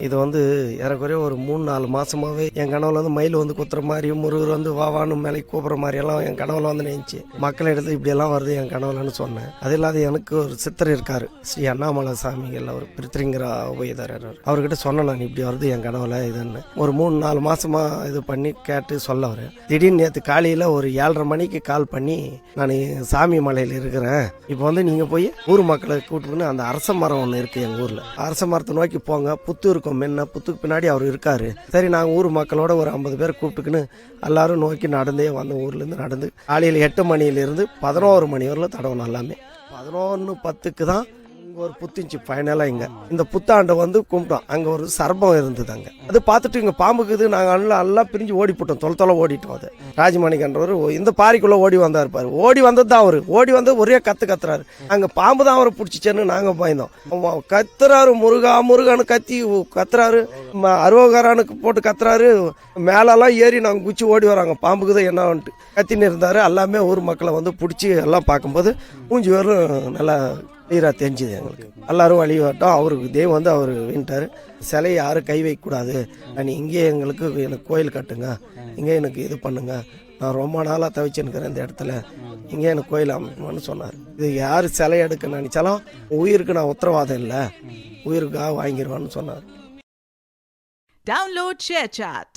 இது ஏறக்குறைய ஒரு 3-4 மாசமாவே என் கனவுல மயில் குத்துற மாதிரி, முருகர் வாவான்னு மேலே கூப்பிட்ற மாதிரி எல்லாம் என் கனவுல நினைச்சு மக்கள் எடுத்து இப்படி எல்லாம் வருது என் கனவுலன்னு சொன்னேன். அது இல்லாத எனக்கு ஒரு சித்தர் இருக்காரு, ஸ்ரீ அண்ணாமலை சாமிகள், அவர் பிரித்திரிங்கிற உபயதாரர். அவர்கிட்ட சொன்னேன், நான் இப்படி வருது என் கனவுல இதுன்னு. ஒரு 3-4 மாசமா இது பண்ணி கேட்டு சொல்ல வர. திடீர்னு நேற்று காலையில ஒரு 7:30 மணிக்கு கால் பண்ணி, நான் சாமி மலையில் இருக்கிறேன், இப்போ நீங்க போய் ஊர் மக்களை கூப்பிட்டுன்னு அந்த அரச மரம் ஒன்று இருக்கு எங்க ஊர்ல, அரச மரத்தை நோக்கி போங்க, புத்து இருக்கும் முன்ன, புத்துக்கு பின்னாடி அவர் இருக்காரு. சரி, நாங்கள் ஊர் மக்களோட ஒரு 50 பேர் கூப்பிட்டுக்குன்னு எல்லாரும் நோக்கி நடந்தே வந்தோம். ஊர்லேருந்து நடந்து காலையில் 8 மணிலேருந்து 11 மணி வரல தடவணும். எல்லாமே 11:10க்கு தான் இங்கே ஒரு புத்துச்சு ஃபைனலாக. இங்கே இந்த புத்தாண்டை கும்பிட்டோம். அங்கே ஒரு சர்பம் இருந்தது. அங்கே அது பார்த்துட்டு இங்கே பாம்புக்குது, நாங்கள் எல்லாம் பிரிஞ்சு ஓடி போட்டோம், தொலை ஓடிட்டோம். அது ராஜமாணிக்கன்றவர் இந்த பாரிக்குள்ளே ஓடி வந்தா இருப்பார். ஓடி வந்தது தான் அவர், ஓடி வந்து ஒரே கத்துறாரு. அங்கே பாம்பு தான் அவரை பிடிச்சிச்சேன்னு நாங்கள் பயந்தோம். கத்துறாரு, முருகா முருகான்னு கத்தி கத்துறாரு, அருவகாரானுக்கு போட்டு கத்துறாரு. மேலெல்லாம் ஏறி நாங்கள் குச்சி ஓடி வராங்க, பாம்புக்குதான் என்னன்ட்டு கத்தின்னு இருந்தார். எல்லாமே ஊர் மக்களை பிடிச்சி எல்லாம் பார்க்கும்போது மூஞ்சி வரும் நல்லா நீராக தெரிஞ்சுது எங்களுக்கு. எல்லாரும் வழிபாட்டோம். அவருக்கு தெய்வம் அவர் வீண்டார். சிலையை யாரும் கை வைக்கக்கூடாது, நான் இங்கே எனக்கு கோயில் கட்டுங்க, இங்கே எனக்கு இது பண்ணுங்க, நான் ரொம்ப நாளாக தவிச்சுன்னுக்கிறேன் இந்த இடத்துல, இங்கே எனக்கு கோயில் அமைக்கணும்னு சொன்னார். இது யார் சிலை எடுக்க நினைச்சாலும் உயிருக்கு நான் உத்தரவாதம் இல்லை, உயிருக்காக வாங்கிடுவான்னு சொன்னார். Download ShareChat.